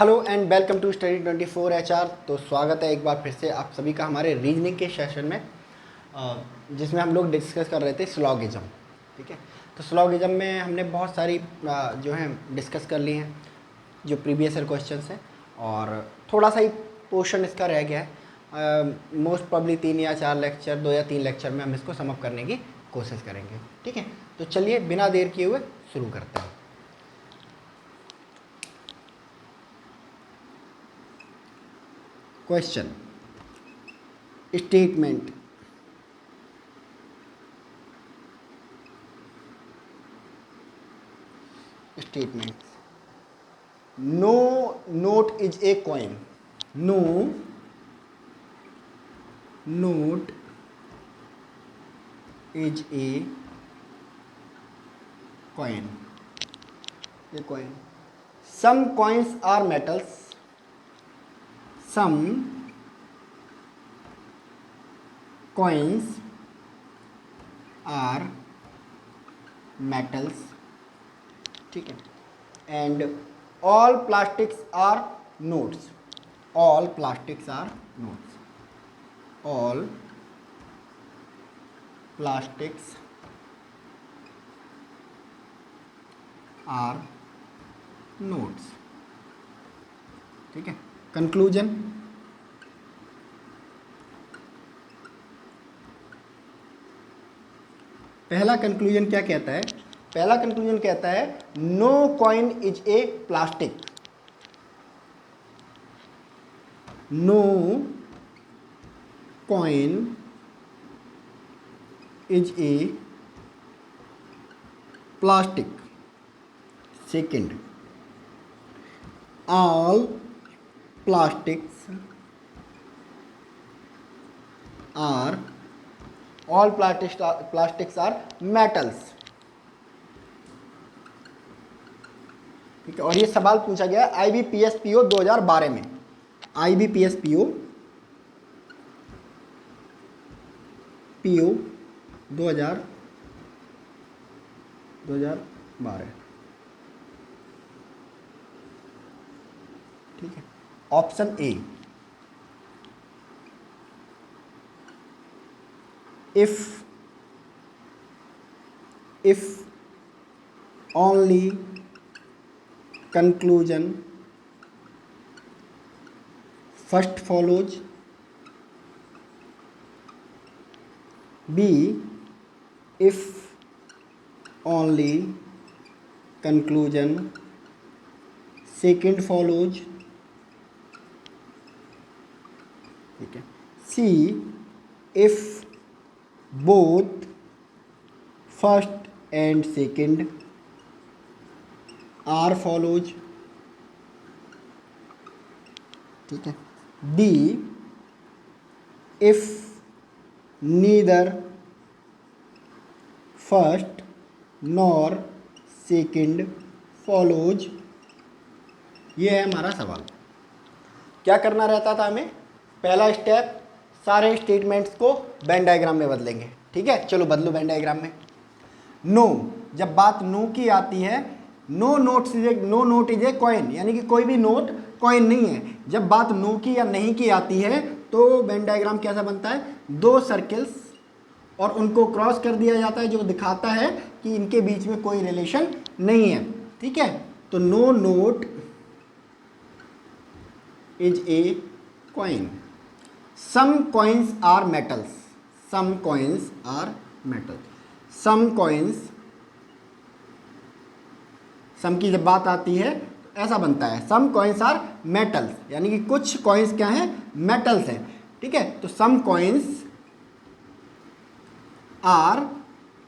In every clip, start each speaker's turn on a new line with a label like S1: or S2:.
S1: Hello and welcome to study 24 HR। तो स्वागत है एक बार फिर से आप सभी का हमारे रीजनिंग के सेशन में, जिसमें हम लोग डिस्कस कर रहे थे स्लॉगिज्म। ठीक है, तो स्लॉगिज्म में हमने बहुत सारी जो है डिस्कस कर ली हैं जो प्रीवियस ईयर क्वेश्चंस हैं, और थोड़ा सा ही पोर्शन इसका रह गया है। मोस्ट प्रॉब्ली 3 या 4 लेक्चर, 2 या 3 लेक्चर में हम इसको समअप करने की कोशिश करेंगे। ठीक है, तो चलिए बिना देर किए हुए शुरू करते हैं। Question statement no note is a coin. No note is a coin. ये coin, some coins are metals, some coins are metals. ठीक है, and all plastics are notes. All plastics are notes. All plastics are notes. ठीक है, conclusion. पहला conclusion क्या कहता है? पहला कंक्लूजन कहता है no coin is a plastic. No coin is a plastic. Second, all plastics are all plastics are metals. ठीक है, और ये सवाल पूछा गया IBPS-PO 2012 में। IBPS-PO 2012। ठीक है, option A, if only conclusion first follows, B, if only conclusion second follows। ठीक है, C, if both first and second are follows। ठीक है, D, if neither first nor second follows। ये है हमारा सवाल। क्या करना रहता था हमें? पहला स्टेप, सारे स्टेटमेंट्स को वेन डायग्राम में बदलेंगे। ठीक है, चलो बदलो वेन डायग्राम में। नो, जब बात नो की आती है, no note is a coin, यानी कि कोई भी नोट कॉइन नहीं है। जब बात नो की या नहीं की आती है तो वेन डायग्राम कैसा बनता है? 2 सर्कल्स और उनको क्रॉस कर दिया जाता है, जो दिखाता है कि इनके बीच में कोई रिलेशन नहीं है। ठीक है, तो no note is a coin. Some coins are metals. Some coins are metals. Some coins, some की जब बात आती है तो ऐसा बनता है, सम कॉइन्स आर मेटल्स, यानी कि कुछ कॉइन्स क्या हैं? मेटल्स हैं। ठीक है, तो some coins are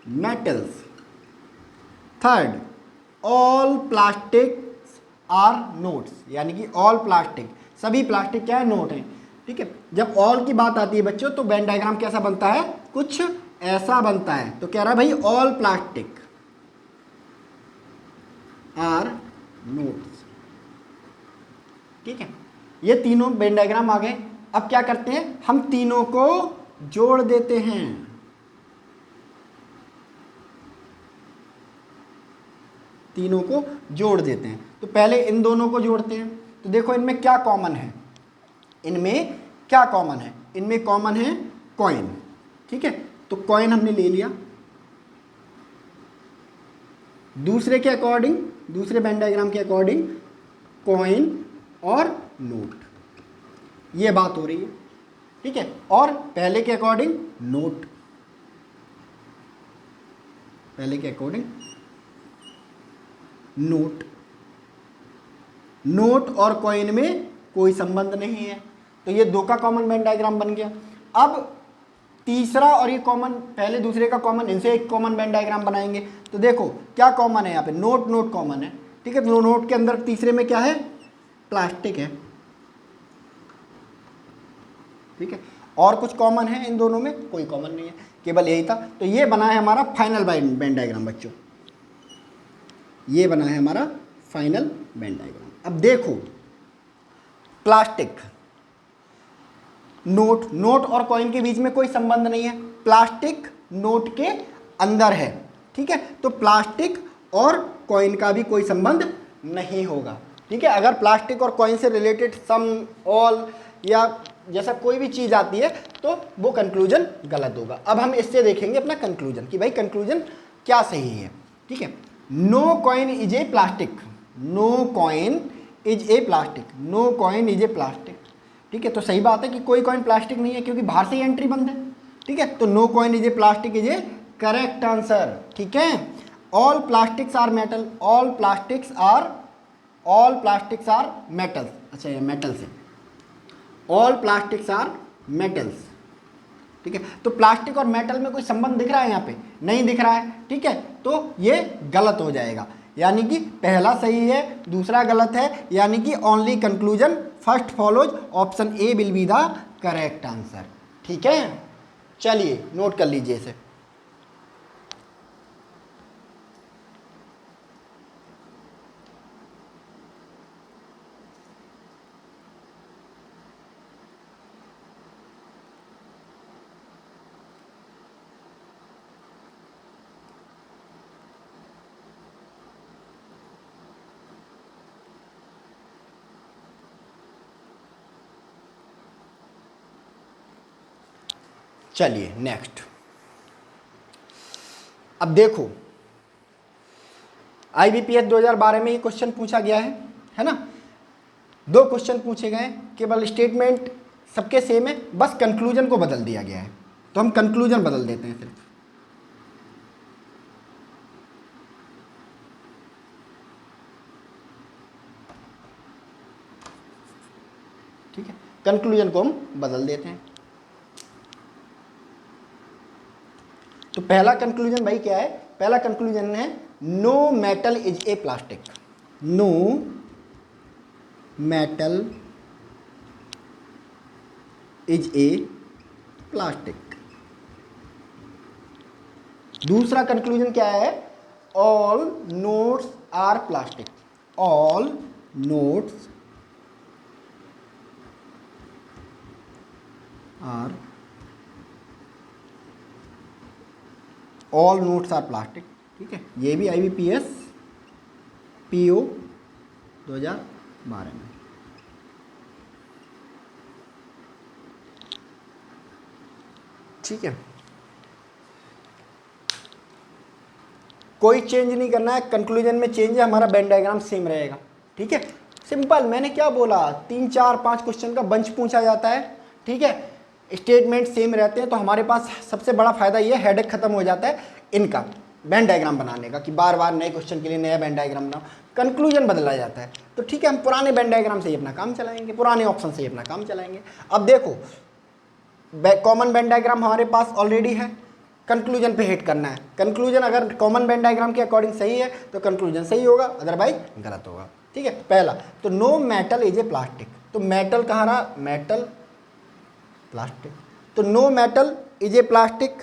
S1: metals. Third, all plastics are notes, यानी कि ऑल प्लास्टिक, सभी प्लास्टिक क्या है? नोट है। ठीक है, जब ऑल की बात आती है बच्चों तो वेन डायग्राम कैसा बनता है? कुछ ऐसा बनता है। तो कह रहा है भाई ऑल प्लास्टिक आर नोट्स। ठीक है, ये तीनों वेन डायग्राम आ गए। अब क्या करते हैं? हम तीनों को जोड़ देते हैं। तीनों को जोड़ देते हैं। तो पहले इन दोनों को जोड़ते हैं। तो देखो इनमें क्या कॉमन है, इनमें क्या कॉमन है, इनमें कॉमन है कॉइन। ठीक है, तो कॉइन हमने ले लिया। दूसरे के अकॉर्डिंग, दूसरे वेन डायग्राम के अकॉर्डिंग कॉइन और नोट, ये बात हो रही है। ठीक है, और पहले के अकॉर्डिंग नोट, पहले के अकॉर्डिंग नोट, नोट और कॉइन में कोई संबंध नहीं है, तो ये दो का कॉमन वेन डायग्राम बन गया। अब तीसरा और ये कॉमन, पहले दूसरे का कॉमन, इनसे एक कॉमन वेन डायग्राम बनाएंगे। तो देखो क्या कॉमन है यहाँ पे, नोट नोट कॉमन है। ठीक है, तो नोट के अंदर तीसरे में क्या है, प्लास्टिक है। ठीक है, और कुछ कॉमन है इन दोनों में, कोई कॉमन नहीं है, केवल यही था। तो ये बना है हमारा फाइनल वेन डायग्राम बच्चों, ये बना है हमारा फाइनल वेन डायग्राम। अब देखो प्लास्टिक, नोट, नोट और कॉइन के बीच में कोई संबंध नहीं है, प्लास्टिक नोट के अंदर है। ठीक है, तो प्लास्टिक और कॉइन का भी कोई संबंध नहीं होगा। ठीक है, अगर प्लास्टिक और कॉइन से रिलेटेड सम, ऑल या जैसा कोई भी चीज़ आती है तो वो कंक्लूजन गलत होगा। अब हम इससे देखेंगे अपना कंक्लूजन कि भाई कंक्लूजन क्या सही है। ठीक है, no coin is a plastic, no coin is a plastic, no coin is a plastic. ठीक है, तो सही बात है कि कोई कॉइन प्लास्टिक नहीं है क्योंकि बाहर से ही एंट्री बंद है। ठीक है, तो no coin is a plastic is a correct answer. ठीक है, all plastics are metal, all plastics are, all plastics are metals. अच्छा ये मेटल्स है, ऑल प्लास्टिक्स आर मेटल्स। ठीक है, तो प्लास्टिक और मेटल में कोई संबंध दिख रहा है यहाँ पे, नहीं दिख रहा है। ठीक है, तो ये गलत हो जाएगा, यानी कि पहला सही है दूसरा गलत है, यानी कि only conclusion first follows, option A will be the correct answer. ठीक है, चलिए नोट कर लीजिए इसे। चलिए नेक्स्ट, अब देखो IBPS 2012 में ये क्वेश्चन पूछा गया है ना। दो क्वेश्चन पूछे गए, केवल स्टेटमेंट सबके सेम है, बस कंक्लूजन को बदल दिया गया है। तो हम कंक्लूजन बदल देते हैं सिर्फ। ठीक है, कंक्लूजन को हम बदल देते हैं। तो पहला कंक्लूजन भाई क्या है, पहला कंक्लूजन है no metal is a plastic, no metal is a plastic. दूसरा कंक्लूजन क्या है, all notes are plastic, all notes are, all notes are plastic. ठीक है, ये भी IBPS PO 2012 में। ठीक है, कोई चेंज नहीं करना है, कंक्लूजन में चेंज है, हमारा वेन डायग्राम सेम रहेगा। ठीक है, सिंपल, मैंने क्या बोला, 3 4 5 क्वेश्चन का बंच पूछा जाता है। ठीक है, स्टेटमेंट सेम रहते हैं, तो हमारे पास सबसे बड़ा फायदा ये हेडेक खत्म हो जाता है इनका वेन डायग्राम बनाने का, कि बार बार नए क्वेश्चन के लिए नया वेन डायग्राम बनाओ, कंक्लूजन बदला जाता है। तो ठीक है, हम पुराने वेन डायग्राम से ही अपना काम चलाएंगे, पुराने ऑप्शन से ही अपना काम चलाएंगे। अब देखो कॉमन वेन डायग्राम हमारे पास ऑलरेडी है, कंक्लूजन पे हिट करना है। कंक्लूजन अगर कॉमन वेन डायग्राम के अकॉर्डिंग सही है तो कंक्लूजन सही होगा, अदरवाइज गलत होगा। ठीक है, पहला तो no metal is a plastic, तो मेटल कहाँ रहा, मेटल प्लास्टिक, तो no metal is a plastic,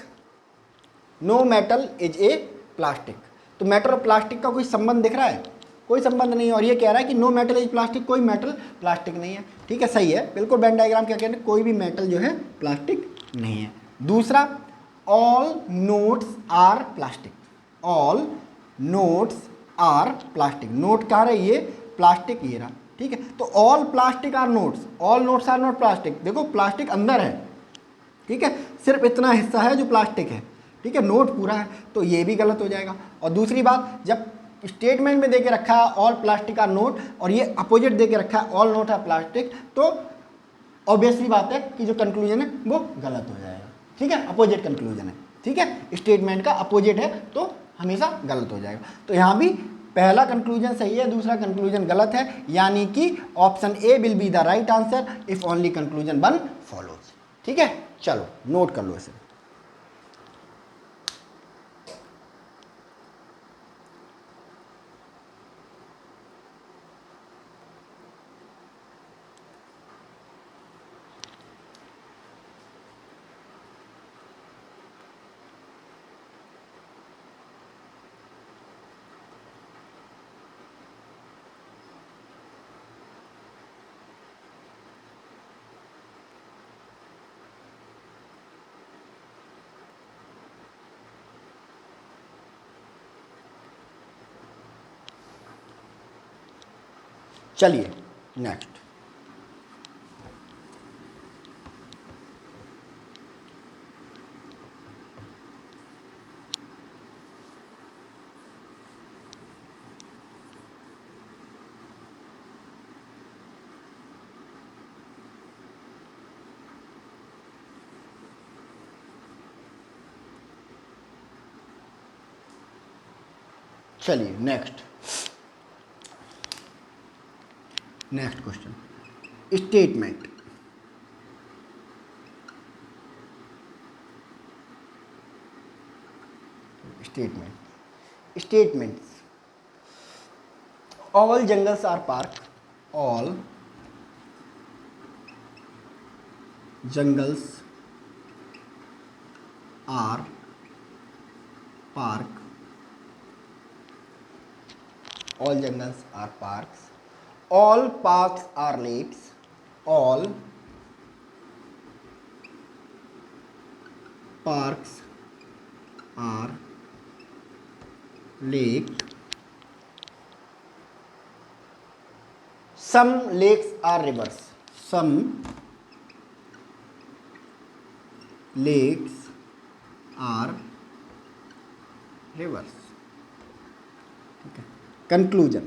S1: no metal is a plastic. तो मेटल और प्लास्टिक का कोई संबंध दिख रहा है, कोई संबंध नहीं है, और ये कह रहा है कि नो मेटल इज प्लास्टिक, कोई मेटल प्लास्टिक नहीं है। ठीक है, सही है बिल्कुल, वेन डायग्राम क्या कहते हैं, कोई भी मेटल जो है प्लास्टिक नहीं है। दूसरा, all notes are plastic, all notes are plastic, note कहाँ रहा है, ये प्लास्टिक ये रहा। ठीक है। तो all plastic are notes, all notes are not plastic, देखो प्लास्टिक अंदर है, ठीक है, सिर्फ इतना हिस्सा है जो प्लास्टिक है, ठीक है, नोट पूरा है, तो ये भी गलत हो जाएगा। और दूसरी बात, जब स्टेटमेंट में देके रखा है ऑल प्लास्टिक आर नोट और ये अपोजिट देके रखा है ऑल नोट आर प्लास्टिक, तो ऑब्वियसली बात है कि जो कंक्लूजन है वो गलत हो जाएगा, ठीक है, अपोजिट कंक्लूजन है, ठीक है, स्टेटमेंट का अपोजिट है तो हमेशा गलत हो जाएगा। तो यहाँ भी पहला कंक्लूजन सही है, दूसरा कंक्लूजन गलत है, यानी कि option A will be the right answer if only conclusion 1 follows, ठीक है। चलो नोट कर लो इसे। चलिए नेक्स्ट, चलिए next question, statement. Statements, all jungles are park, all jungles are park, all jungles are parks, all parks are lakes, all parks are lake, some lakes are rivers, some lakes are rivers, ठीक है। Conclusion,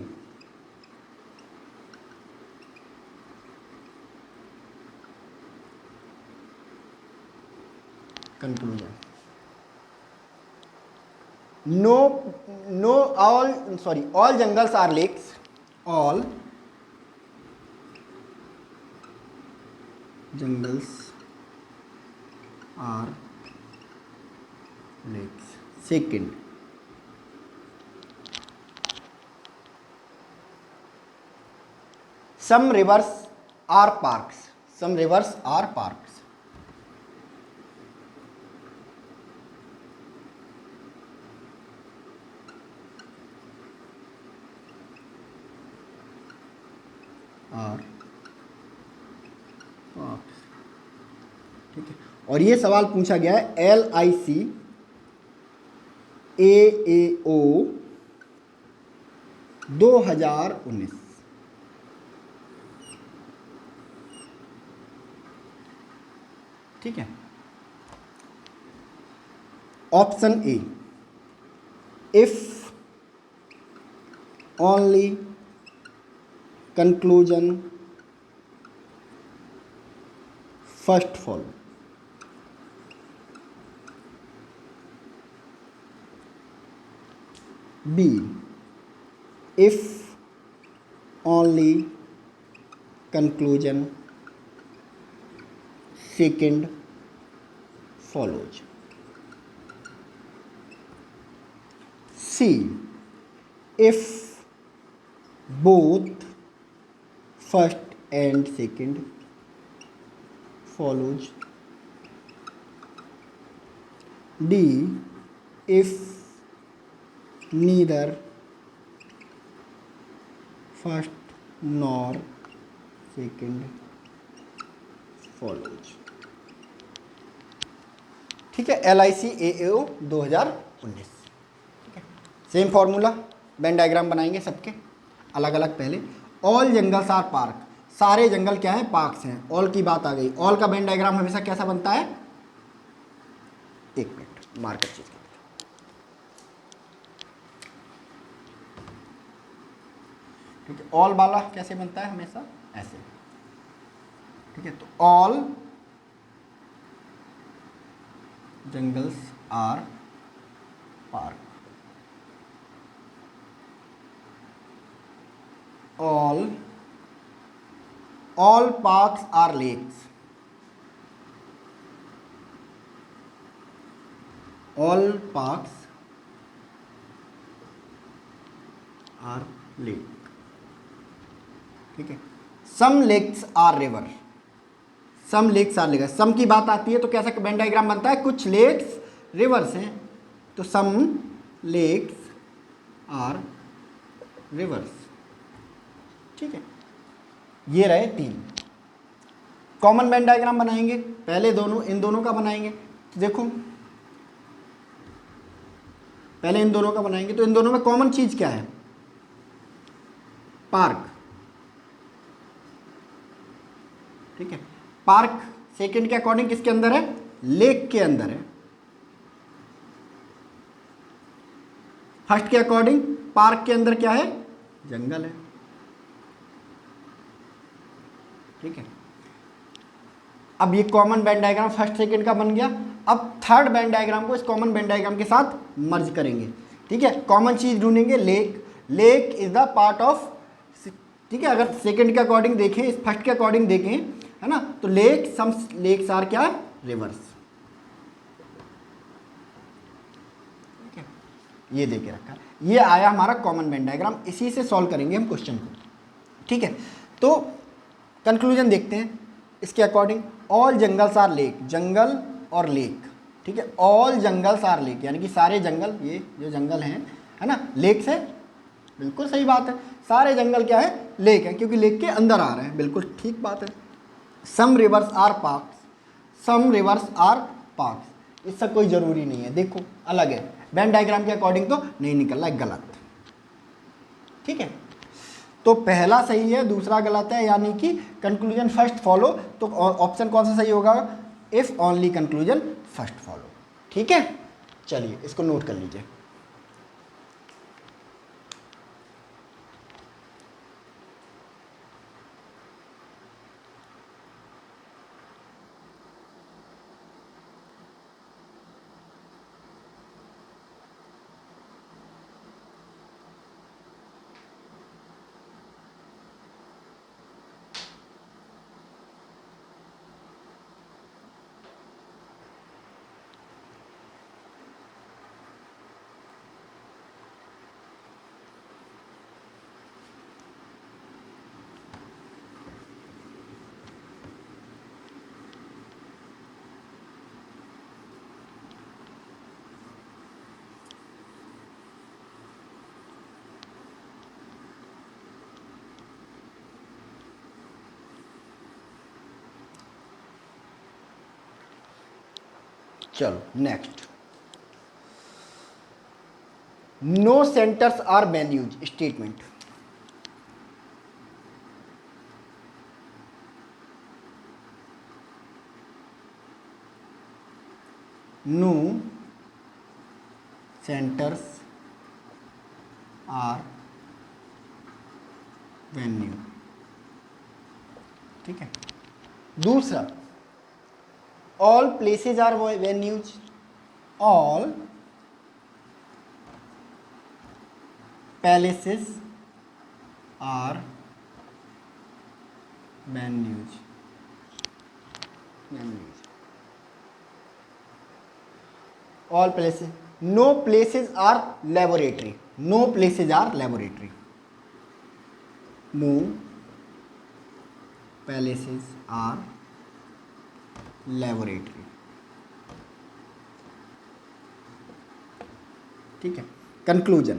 S1: all jungles are lakes, all jungles are lakes। Second, some rivers are parks, some rivers are parks, are parks, ठीक है। और ये सवाल पूछा गया है LIC AAO 2019, ठीक है। Option A, if only conclusion first follow, B if only conclusion second follows, C if both first and second follows, D if neither first nor second follows, ठीक है। LIC AAO 2019, ठीक है। Same formula, Venn diagram बनाएंगे सबके अलग अलग पहले, all jungles are park, सारे जंगल क्या है, पार्क्स हैं। ऑल की बात आ गई। ऑल का वेन डायग्राम हमेशा कैसा बनता है, एक मिनट मार्कर चीज, ठीक है। ऑल वाला कैसे बनता है, हमेशा ऐसे, ठीक है। तो all jungles are park, all parks are lakes, all parks are lake, ठीक है। some lakes are river, some lakes are river, some की बात आती है तो कैसा वेन डायग्राम बनता है, कुछ लेक्स रिवर्स हैं, तो some lakes are rivers, ठीक है। ये रहे तीन। कॉमन वेन डायग्राम बनाएंगे, पहले दोनों, इन दोनों का बनाएंगे। तो देखो पहले इन दोनों का बनाएंगे, तो इन दोनों में कॉमन चीज क्या है, पार्क, ठीक है। पार्क सेकंड के अकॉर्डिंग किसके अंदर है, लेक के अंदर है। फर्स्ट के अकॉर्डिंग पार्क के अंदर क्या है, जंगल है, ठीक है। अब ये common Venn diagram first second का बन गया। अब थर्ड वेन डायग्राम को इस कॉमन वेन डायग्राम के साथ मर्ज करेंगे, ठीक है। कॉमन चीज ढूंढेंगे, lake, lake is the part of, ठीक है। अगर सेकंड के अकॉर्डिंग देखें, इस फर्स्ट के अकॉर्डिंग देखें, है ना, तो लेक, सम लेक्स आर क्या, रिवर्स, ठीक है। ये देके रखा, ये आया हमारा कॉमन वेन डायग्राम। इसी से सॉल्व करेंगे हम क्वेश्चन को, ठीक है। तो कंक्लूजन देखते हैं इसके according. All jungles are lake, जंगल और लेक, ठीक है। ऑल जंगल्स आर लेक यानी कि सारे जंगल, ये जो जंगल हैं, है ना, लेक से, बिल्कुल सही बात है। सारे जंगल क्या है, लेक है, क्योंकि लेक के अंदर आ रहे हैं, बिल्कुल ठीक बात है। Some rivers are parks, some rivers are parks, इसका कोई ज़रूरी नहीं है, देखो अलग है, वेन डायग्राम के अकॉर्डिंग तो नहीं निकल रहा है, गलत, ठीक है। तो पहला सही है, दूसरा गलत है, यानी कि कंक्लूजन फर्स्ट फॉलो। तो ऑप्शन कौन सा सही होगा, if only conclusion first follow, ठीक है। चलिए इसको नोट कर लीजिए। चलो next, no centres are venues statement. No centres are venue, ठीक है। दूसरा, all places are venues, all palaces are venues, all places, no places are laboratory, no places are laboratory, no palaces are laboratory, ठीक है। Conclusion,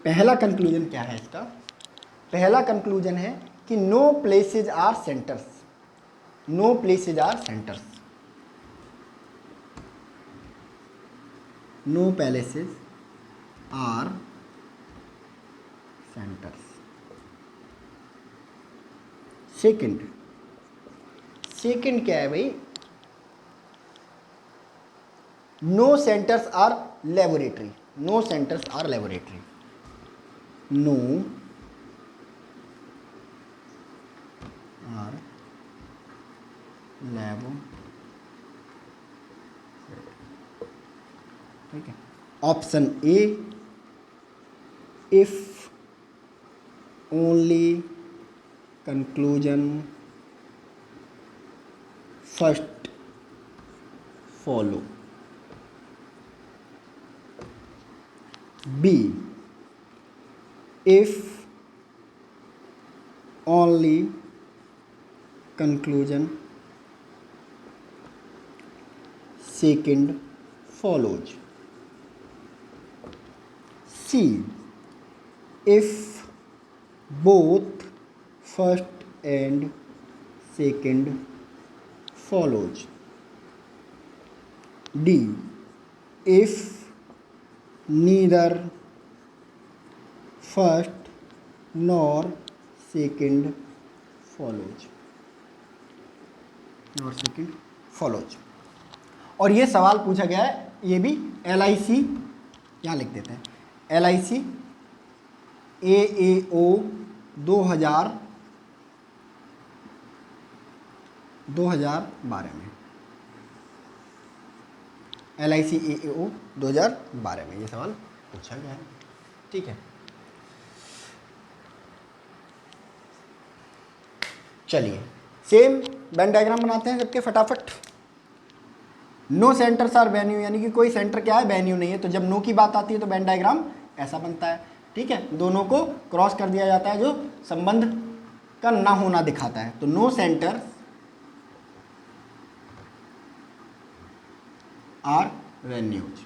S1: पहला conclusion क्या है इसका, पहला कंक्लूजन है कि no places are centres, no places are centres, no palaces are centres. Second क्या है भाई, no centres are laboratory. No centres are laboratory. No are लैबो, ठीक है। Option A, if only conclusion first follow. B, if only conclusion second follows. C, if both first and second follows. D, if neither first nor second follows. और ये सवाल पूछा गया है, ये भी LIC यहाँ लिख देते हैं, LIC AAO 2012 में, LIC AAO 2012 में ये सवाल पूछा गया है, ठीक है। चलिए सेम वेन डायग्राम बनाते हैं सबके फटाफट। नो सेंटर्स आर वेन्यू, यानी कि कोई सेंटर क्या है, वेन्यू नहीं है। तो जब नो की बात आती है तो वेन डायग्राम ऐसा बनता है, ठीक है। दोनों को क्रॉस कर दिया जाता है जो संबंध का ना होना दिखाता है। तो नो सेंटर आर वेन्यूज।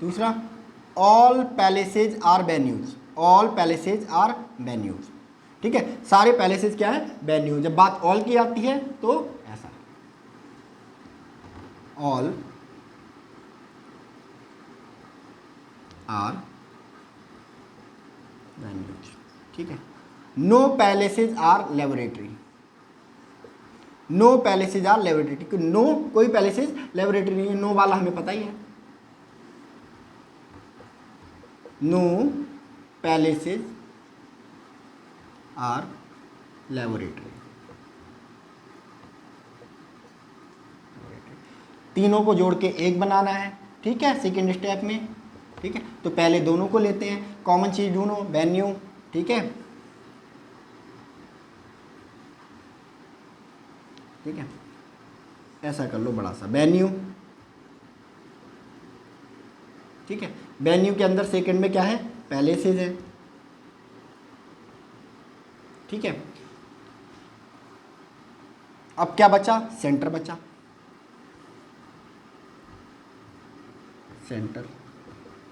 S1: दूसरा, all palaces are venues. All palaces are venues, ठीक है। सारे पैलेसेज क्या है, वेन्यू। जब बात ऑल की आती है तो ऐसा, ऑल आर वेन्यूज, ठीक है। No palaces are laboratory. No palaces are laboratory, क्योंकि नो कोई पैलेसेज लेबोरेटरी नहीं है, नो वाला हमें पता ही है। No palaces are laboratory. तीनों को जोड़ के एक बनाना है, ठीक है, सेकेंड स्टेप में, ठीक है। तो पहले दोनों को लेते हैं, कॉमन चीज ढूंढो, वेन्यू, ठीक है, ठीक है। ऐसा कर लो बड़ा सा वेन्यू, ठीक है। वेन्यू के अंदर सेकंड में क्या है, पैलेसेज है, ठीक है। अब क्या बचा, सेंटर बचा, सेंटर,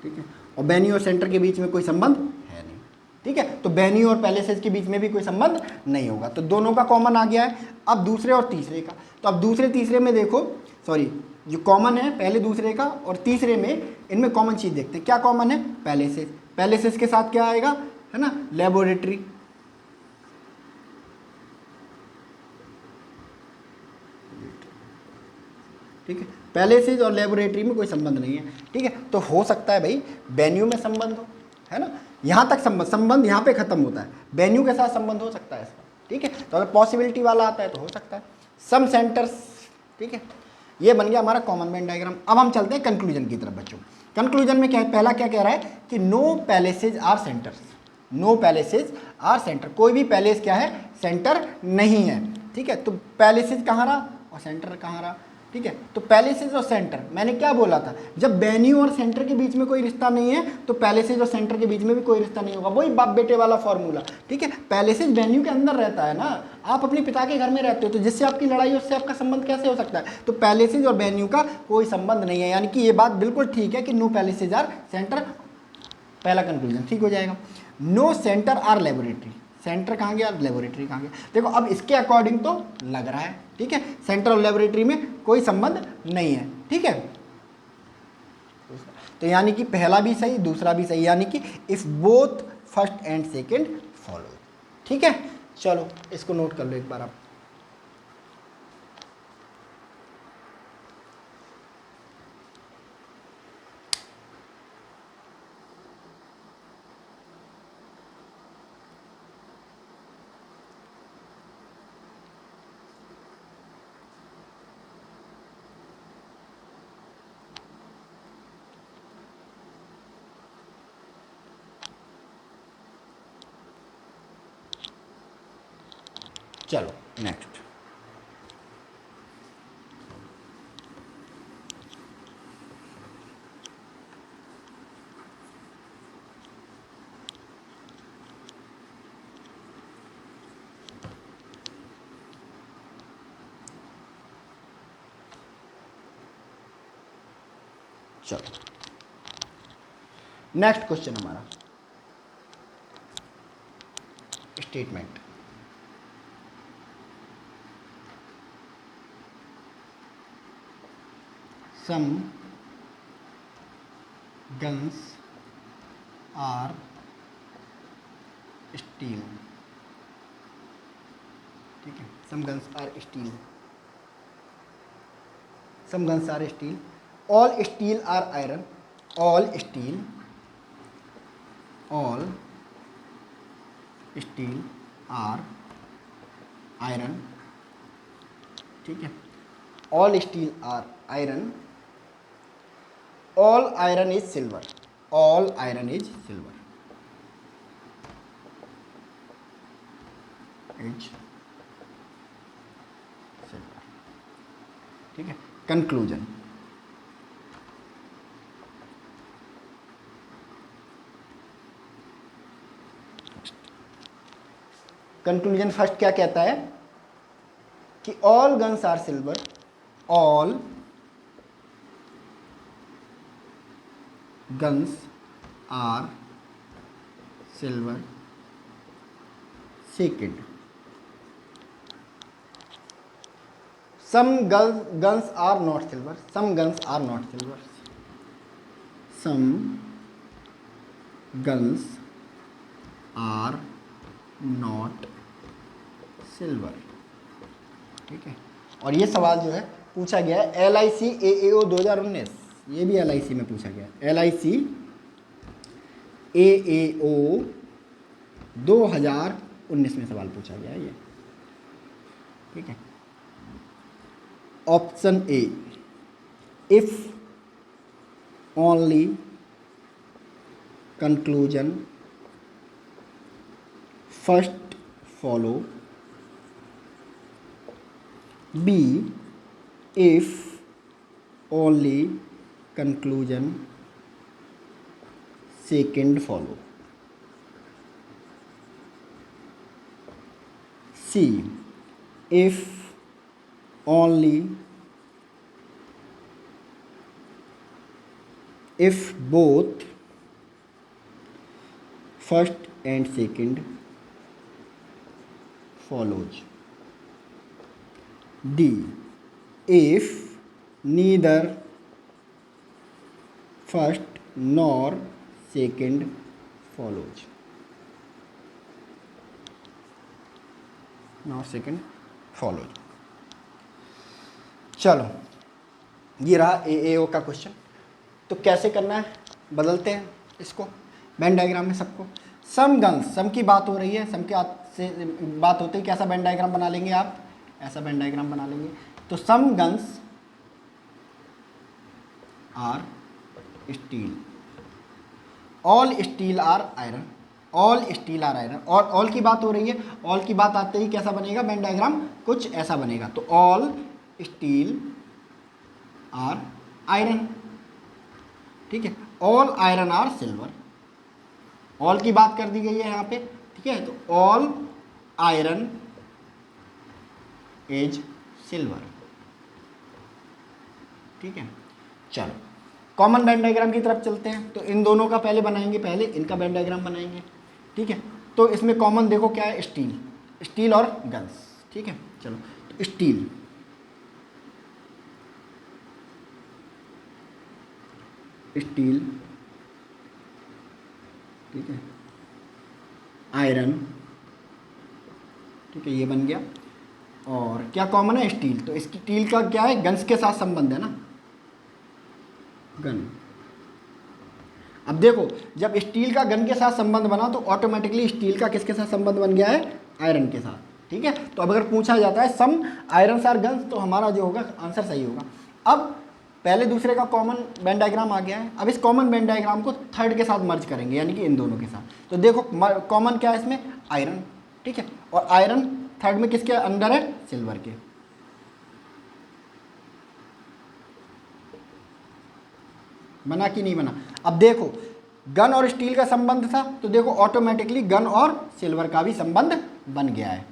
S1: ठीक है। और वेन्यू और सेंटर के बीच में कोई संबंध है नहीं, ठीक है। तो वेन्यू और पैलेसेज के बीच में भी कोई संबंध नहीं होगा। तो दोनों का कॉमन आ गया है। अब दूसरे और तीसरे का, तो अब दूसरे तीसरे में देखो, सॉरी, जो कॉमन है पहले दूसरे का और तीसरे में, इनमें कॉमन चीज देखते हैं। क्या कॉमन है, पैलेसेज। पैलेसेज के साथ क्या आएगा, है ना, लेबोरेटरी, ठीक है। पैलेसेज और लेबोरेटरी में कोई संबंध नहीं है, ठीक है। तो हो सकता है भाई वेन्यू में संबंध हो, है ना, यहाँ तक संबंध यहाँ पे खत्म होता है, वेन्यू के साथ संबंध हो सकता है इसका, ठीक है। तो अगर पॉसिबिलिटी वाला आता है तो हो सकता है सम सेंटर्स, ठीक है। ये बन गया हमारा कॉमन वेन डायग्राम। अब हम चलते हैं कंक्लूजन की तरफ बच्चों। कंक्लूजन में क्या है, पहला क्या कह रहा है कि no palaces are centres. No palaces are centre, कोई भी पैलेस क्या है, सेंटर नहीं है, ठीक है। तो पैलेसेज कहाँ रहा और सेंटर कहाँ रहा, ठीक है। तो पैलेसेज और सेंटर, मैंने क्या बोला था, जब वेन्यू और सेंटर के बीच में कोई रिश्ता नहीं है तो पैलेसेज और सेंटर के बीच में भी कोई रिश्ता नहीं होगा। वही बाप बेटे वाला फॉर्मूला, ठीक है। पैलेसेज वेन्यू के अंदर रहता है ना, आप अपने पिता के घर में रहते हो, तो जिससे आपकी लड़ाई उससे आपका संबंध कैसे हो सकता है। तो पैलेसेज और वेन्यू का कोई संबंध नहीं है, यानी कि ये बात बिल्कुल ठीक है कि नो पैलेसेज आर सेंटर, पहला कंक्लूजन ठीक हो जाएगा। No centre are laboratory, centre कहाँ गया, लेबोरेटरी कहाँ गया। देखो अब इसके अकॉर्डिंग तो लग रहा है, ठीक है, सेंटर और लेबोरेटरी में कोई संबंध नहीं है, ठीक है। तो यानी कि पहला भी सही दूसरा भी सही, यानी कि if both first and second follow. ठीक है, चलो इसको नोट कर लो एक बार आप। चलो नेक्स्ट। चलो नेक्स्ट क्वेश्चन हमारा statement. Some guns are steel. ठीक है, some guns are steel, some guns are steel, all steel are iron, all steel are iron. ठीक है, all steel are iron, all iron is silver, all iron is silver, is silver. ठीक है, conclusion. Conclusion first क्या कहता है कि all guns are silver, all guns are silver. Second, some guns are not silver, some guns are not silver, some guns are not silver. ठीक है, और ये सवाल जो है पूछा गया है LIC AAO 2019, ये भी LIC में पूछा गया है, LIC AAO 2019 में सवाल पूछा गया है ये। ठीक है, option A, if only conclusion first follow, B, if only conclusion second follow, C, if only if both first and second follows, D, if neither first nor second follows, nor second follows। चलो ये रहा AAO का question. तो कैसे करना है, बदलते हैं इसको वेन डायग्राम में सबको। सम गन्स, सम की बात हो रही है, सम के से बात होते ही कैसा वेन डायग्राम बना लेंगे आप, ऐसा वेन डायग्राम बना लेंगे। तो some guns are steel, all steel are iron, all steel are iron, और ऑल की बात हो रही है, ऑल की बात आते ही कैसा बनेगा वेन डायग्राम, कुछ ऐसा बनेगा। तो ऑल स्टील आर आयरन। ठीक है, all iron are silver, all की बात कर दी गई है यहाँ पे। ठीक है, तो ऑल आयरन इज सिल्वर। ठीक है, चलो कॉमन वेन डायग्राम की तरफ चलते हैं। तो इन दोनों का पहले बनाएंगे, पहले इनका वेन डायग्राम बनाएंगे। ठीक है, तो इसमें कॉमन देखो क्या है, स्टील, स्टील और गन्स। ठीक है, चलो तो स्टील, स्टील, ठीक है, आयरन, ठीक है, ये बन गया। और क्या कॉमन है? स्टील। तो स्टील का क्या है? गन्स के साथ संबंध है ना, गन। अब देखो, जब स्टील का गन के साथ संबंध बना तो ऑटोमेटिकली स्टील का किसके साथ संबंध बन गया है? आयरन के साथ, ठीक है। तो अब अगर पूछा जाता है सम आयरन आर गन्स, तो हमारा जो होगा आंसर सही होगा। अब पहले दूसरे का कॉमन वेन डायग्राम आ गया है, अब इस कॉमन वेन डायग्राम को थर्ड के साथ मर्ज करेंगे, यानी कि इन दोनों के साथ। तो देखो कॉमन क्या है इसमें? आयरन, ठीक है, और आयरन थर्ड में किसके अंडर है? सिल्वर के। बना कि नहीं बना? अब देखो, गन और स्टील का संबंध था, तो देखो ऑटोमेटिकली गन और सिल्वर का भी संबंध बन गया है,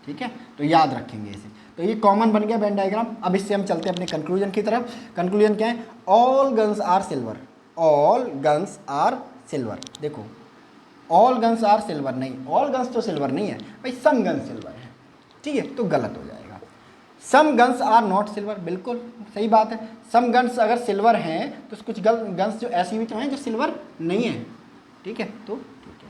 S1: ठीक है। तो याद रखेंगे इसे। तो ये कॉमन बन गया वेन डायग्राम। अब इससे हम चलते हैं अपने कंक्लूजन की तरफ। कंक्लूजन क्या है? All guns are silver, all guns are silver. देखो, ऑल गन्स आर सिल्वर नहीं, ऑल गन्स तो सिल्वर नहीं है भाई, सम गन्स सिल्वर है, ठीक है, तो गलत हो जाएगा। सम गन्स आर नॉट सिल्वर, बिल्कुल सही बात है। सम गन्स अगर सिल्वर हैं तो कुछ गन्स जो ऐसी भी तो हैं जो सिल्वर नहीं है, ठीक है। तो ठीक है,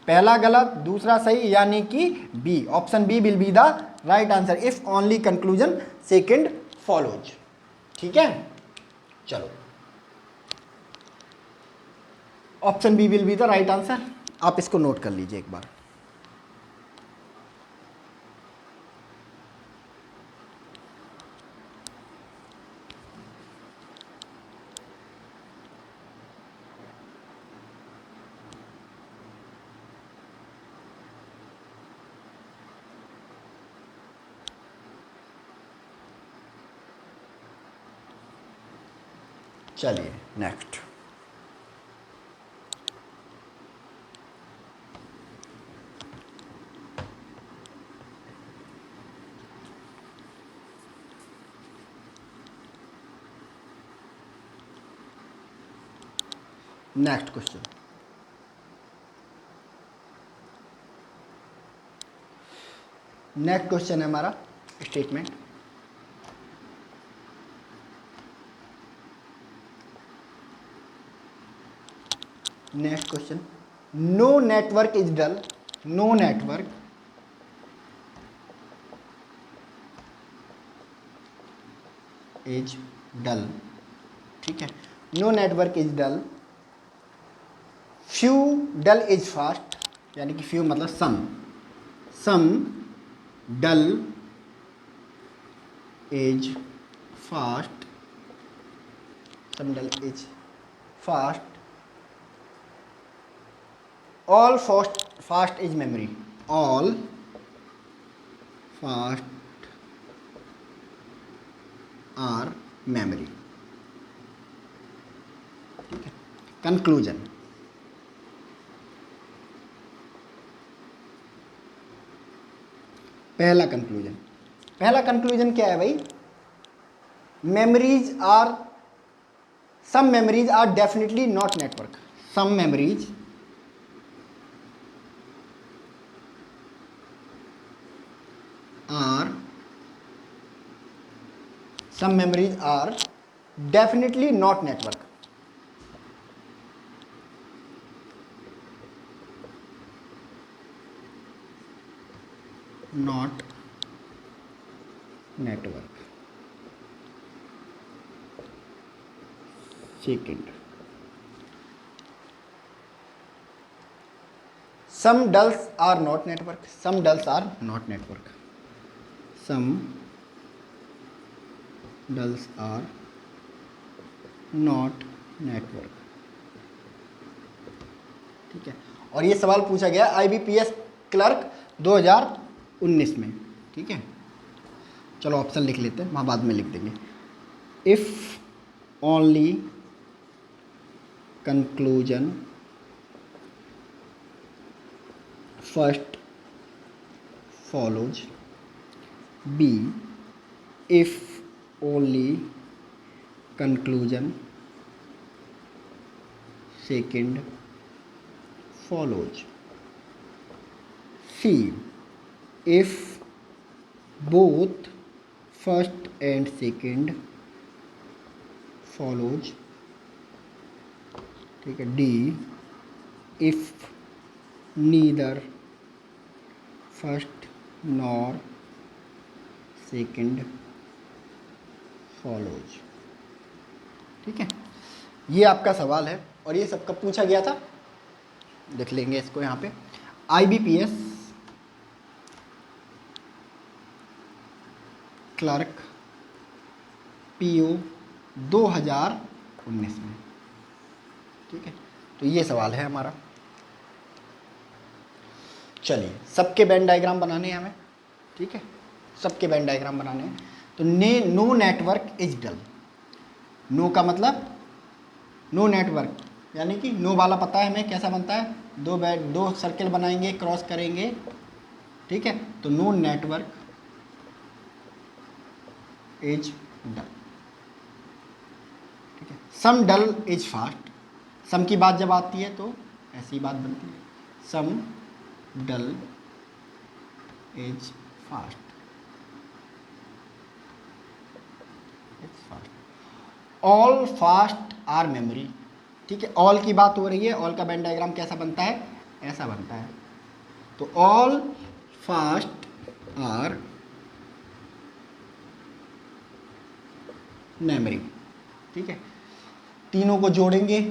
S1: पहला गलत, दूसरा सही, यानी कि B, option B will be the right answer if only conclusion second follows, ठीक है। चलो, option B will be the right answer, आप इसको नोट कर लीजिए एक बार। चलिए next. Next question, next question है हमारा statement. Next question, no network is dull, no network is dull, ठीक है, no network is dull, few dull is fast, यानी कि फ्यू मतलब some, some dull is fast, some dull is fast, all fast is memory, all fast are memory, ठीक है। Conclusion, पहला conclusion, पहला conclusion क्या है भाई? Memories are, some memories are definitely not network, some memories are, some memories are definitely not network, not network, second, some dulls are not network, some dulls are not network, some dulls are not network, ठीक है। और ये सवाल पूछा गया IBPS clerk 2019 में, ठीक है। चलो ऑप्शन लिख लेते हैं, वहाँ बाद में लिख देंगे। If only conclusion first follows, B if only conclusion second follows, C if both first and second follows, ठीक है, D if neither first nor second follows. ठीक है, ये आपका सवाल है और ये सब कब पूछा गया था, देख लेंगे इसको यहाँ पे। IBPS क्लर्क PO 2019 में। ठीक है, तो ये सवाल है हमारा। चलिए, सबके वेन डायग्राम बनाने हैं हमें। ठीक है, सबके वेन डायग्राम बनाने हैं। तो no network is dull. No का मतलब नो नेटवर्क, यानी कि नो वाला पता है हमें कैसा बनता है, दो सर्कल बनाएंगे, क्रॉस करेंगे। ठीक है, तो नो नेटवर्क इज डल। ठीक है, सम डल इज फास्ट। सम की बात जब आती है तो ऐसी बात बनती है, some dull is fast. All fast are memory. ठीक है, ऑल की बात हो रही है, ऑल का वेन डायग्राम कैसा बनता है, ऐसा बनता है। तो ऑल फास्ट आर मेमोरी। ठीक है, तीनों को जोड़ेंगे।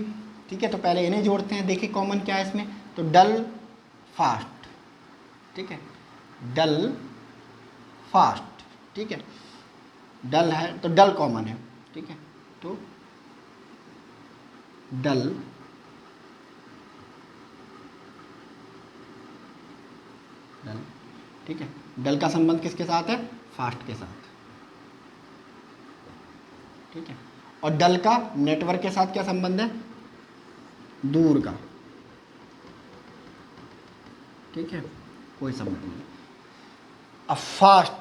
S1: ठीक है, तो पहले इन्हें जोड़ते हैं, देखिए कॉमन क्या है इसमें, तो डल फास्ट। ठीक है, डल फास्ट। ठीक है, डल है तो डल कॉमन है। ठीक है, तो डल डल। ठीक है, डल का संबंध किसके साथ है, फास्ट के साथ। ठीक है, और डल का नेटवर्क के साथ क्या संबंध है, दूर का। ठीक है, कोई संबंध नहीं। अब फास्ट,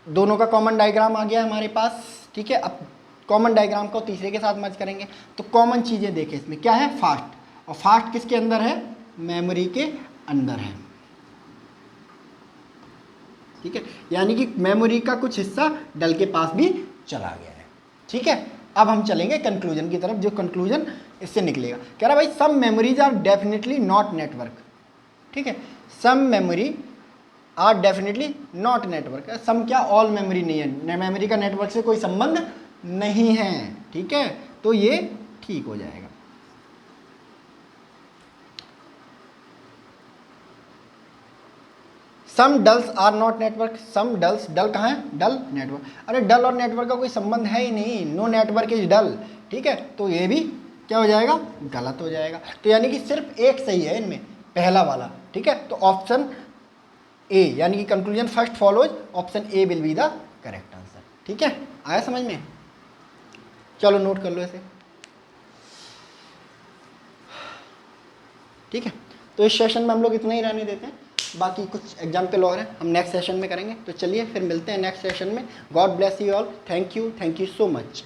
S1: दोनों का कॉमन डायग्राम आ गया हमारे पास। ठीक है, अब कॉमन डायग्राम को तीसरे के साथ मर्ज करेंगे। तो कॉमन चीज़ें देखें इसमें क्या है, फास्ट। और फास्ट किसके अंदर है, मेमोरी के अंदर है। ठीक है, यानी कि मेमोरी का कुछ हिस्सा डल के पास भी चला गया है। ठीक है, अब हम चलेंगे कंक्लूजन की तरफ। जो कंक्लूजन इससे निकलेगा, कह रहा भाई some memories are definitely not network. ठीक है, some memory are definitely not network. Some क्या, ऑल मेमोरी नहीं है, मेमोरी का नेटवर्क से कोई संबंध नहीं है। ठीक है, तो ये ठीक हो जाएगा। Some dulls are not network. Some dulls, dull कहाँ है, डल नेटवर्क। अरे डल और नेटवर्क का कोई संबंध है ही नहीं, नो नेटवर्क इज डल। ठीक है, तो ये भी क्या हो जाएगा, गलत हो जाएगा। तो यानी कि सिर्फ एक सही है इनमें, पहला वाला। ठीक है, तो ऑप्शन ए, यानी कि conclusion first follows, option A will be the correct answer. ठीक है, आया समझ में, चलो नोट कर लो इसे। ठीक है, तो इस सेशन में हम लोग इतना ही रहने देते हैं, बाकी कुछ एग्जाम्पल और है हम नेक्स्ट सेशन में करेंगे। तो चलिए फिर मिलते हैं नेक्स्ट सेशन में। God bless you all, thank you so much.